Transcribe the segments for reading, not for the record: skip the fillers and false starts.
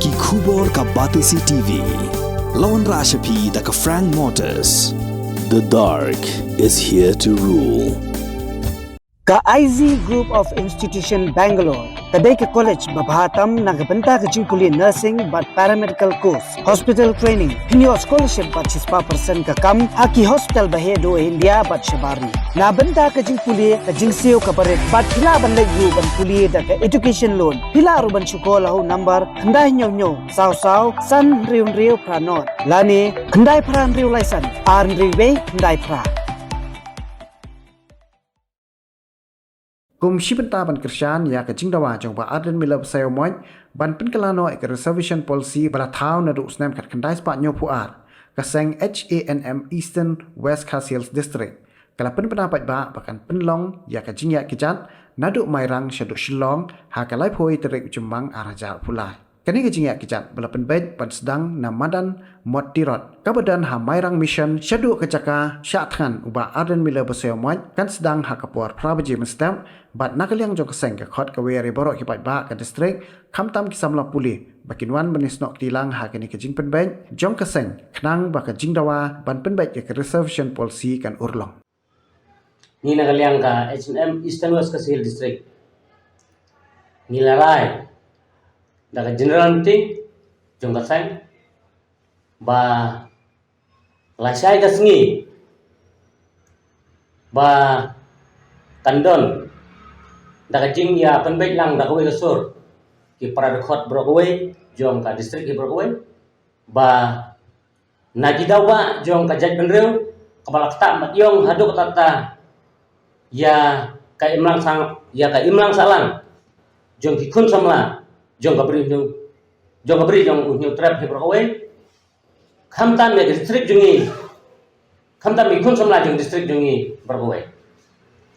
Ki khubor ka Batisi TV. Lawan Rashapi da ka Frank Motors. The dark is here to rule. Ka IZ Group of Institution Bangalore, kadai ke college babhatam nagabanta ke jingkuli nursing but paramedical course, hospital training, pinyo scholarship but 6% ka kam, haki hospital bahedo India but shabari. Na banta ke jingkuli ke jingsio ka baret but pila ban legu ban kuli da ke education loan. Pila ru ban syukola ho number kandai nyo saw san riu pranot. Lani kandai pran riu laisan, ar riu kandai pra. Kum Shibanta ban Krishan ya ka jingdawa jong ba Arden Miller sayo moy ban penkelano ek reservation policy bala thau na du usnam kat kandai spa nyo puar ka seng HANM Eastern West Khasiels District kala pendapat ba bakan penlong ya ka jingya kijat nadu mairang syadu shilong ha kalai phoi terik jembang araja pulai kani ka jingya kijat bala penbet pan sedang na madan mot tirot kabadan ha mairang mission syadu kecaka syathan uba Arden Miller sayo moy kan sedang ha kapor prabaji mestam bat nakaliang jong keseng ke khot ke weri borok kipat ba ke distrik kamtam ki samla puli bakinwan benis nok tilang ha kini ke jing penbet jong keseng knang ba ke jing dawa ban penbet ke reservation policy kan urlong ni nakaliang ka H&M Eastern West Khasiels District ni larai da general meeting jong keseng ba lasai kasngi ba tandon da jing ya penbet lang da kowe kasur ki para khot bro kowe jong ka district ki bro kowe ba nagidawa jong ka jaj benreu kepala kata mat yong hadu kata ya ka imlang salang jong ki kun samla jong ka beri jong unyu trap ki bro kowe khamtan me district jungi khamtan mi kun samla jong district jungi bro kowe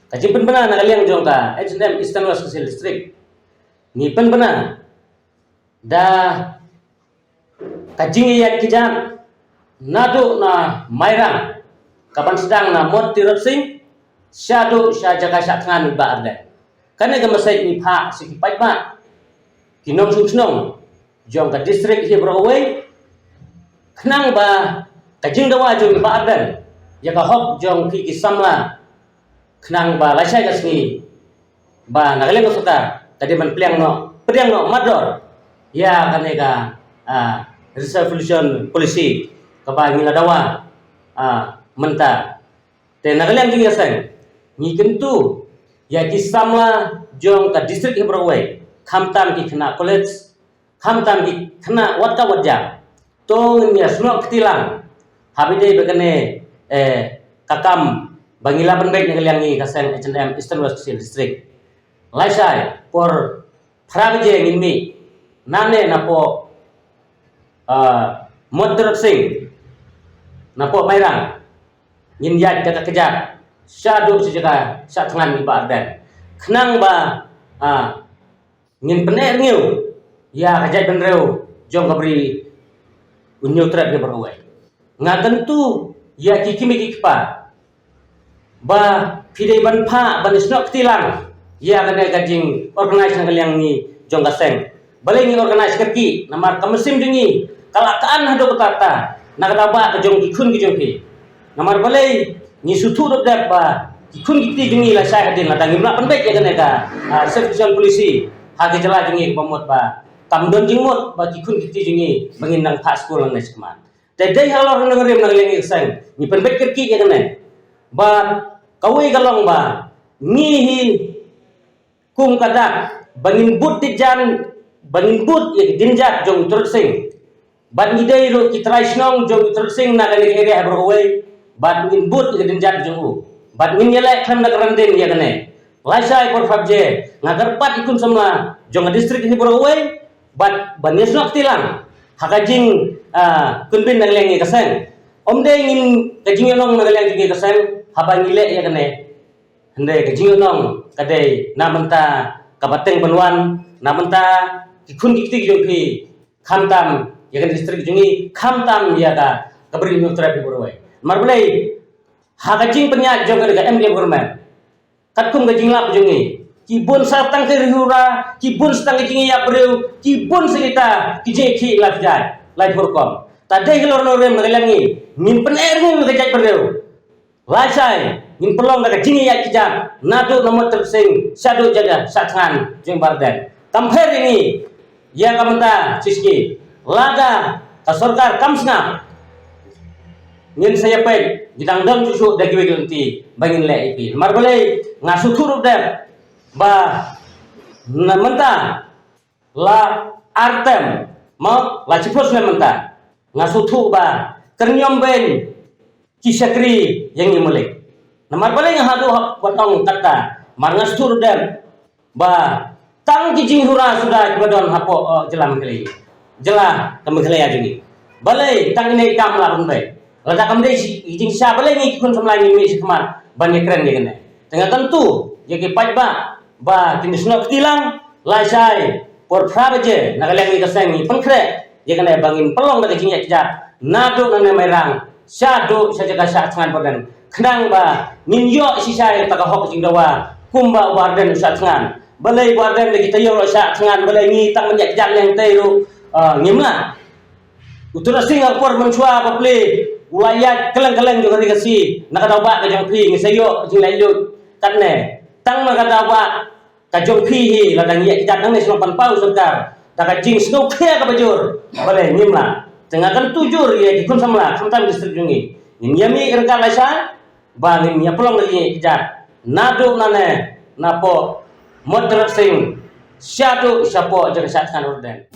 kajing penbena nakaliang jong ka H&M Eastern West Khasiels District ni penbena da kajing ya kijam nadu na mairang kapan sedang na mot tirot sing syadu syajaga syatngan ba arda kana ga masai ni pha sikipai ba kinom sungnong jong ka district hi broway knang ba kajing dawa jong ba arda ya ka hok jong ki samla knang ba lasai kasni ba nagaleng ko sota tadi man priang no mador ya kanega reservation policy ka ba ngila dawa menta te nagaleng gi yasang ni kentu ya ki samla jong ka district hibroway khamtam ki khna college khamtam ki khna wat ja to nya snok tilang habide begane kakam bangila penbet nagaleng ni kaseng H&M Eastern West Khasiels District laisai por phraje ngimi nane napo moderat sing napo mairang ngin yat kata kejap syadu sejaga syatngan ba ardan knang ba ngin pener ngiu ya kajat benreu jong kabri unyu trap ke berwe nga tentu ya kikimi kikpa ba pidai ban pha ban snok tilang ya kana gajing organize nang ni jong gaseng bale ni organize kerki namar kamesim dingi kalakaan hado kata nagadaba ka jong kikun ki jong ki namar bale ni sutu dok dak ba kikun kiti dingi la sai hadin ladang imla penbek ya kana ka reservation policy ha ke jela dingi pamot ba kamdon jingmot ba kikun kiti dingi bangin nang pha school nang nesman dai halor nang rem nang lengi sang ni penbek kerki ya kana ba kawai galong ba nihi kum kadak bangin but dijan bangin but ya dinjat jong turut sing bat ni dai ro kitrai snong jong turut sing na kane area habroway bat ngin but ya dinjat jong u bat ngin yela kham na karandin ya kane laisai por fabje ngagar pat ikun samla jong district ni habroway bat banesnok tilang hakajing kunbin nang lengi kaseng omde ngin kajing nong nang lengi kaseng habangile ya kane hande kajing nong kadai namenta kapateng penwan namenta kikun kikti jongki khamtam ya kan distrik jungi khamtam ya ka kabri nyu trap borwai marblai ha kajing penya jong ka MD government katkum kajing lap jungi kibun satang ke rihura, kibun setang ke jingi abreu, kibun sekitar kijeki lafjai, lai forkom. Tadai kelor norem ngelangi, min pener ni ngejak berdeu. Lajai, min pelong dak jingi ya kijak, nadu nomor tersing, syadu jaga satngan jeng barden. Tamher ini, ya kamenta siski, laga kasorkar kamsna. Ngin saya pek, jidang dam cucu dagi wegelenti, bangin le ipi. Margolei ngasu turup dem, ba namenta la artem, mau la cipros namenta. Ngasutu ba ternyom ben kisakri yang imulek namar balai ngahadu batong kata mar ngastur dem ba tang kijing hura sudah kebadon hapo jelam kali jelah kami kali ajungi balai tang ini kam la rumbai lada kam dei kijing sya balai ni kun samlai ni si kemar banyak keren ni kena tengah tentu yaki pajba ba kinisno ketilang lai por prabaje nagaleng ni kaseng ni penkre dia kena bangin pelong dari jinyak kijak nado nane merang syado sajaga syak tangan badan kenang ba ninyo sisai taka hok jingdawa kumba warden syak tangan balai warden de kita yo syak tangan balai ni tang menyak kijak yang teru ngimna utura singa por menchua baple ulayat keleng-keleng juga dikasih nakadawa ka jangpi ngisayo jinglayo katne tang nakadawa ka jangpi hi ladang yak kijak nang ni sempan pau sekar tak jing snow kaya ka bajur boleh nimla tengah kan tujur ya dikun samla samtam distribungi nin yami irka laisa bangin ya pelong lagi kijak nado nane napo moderate sing syadu syapo jaga satkan orden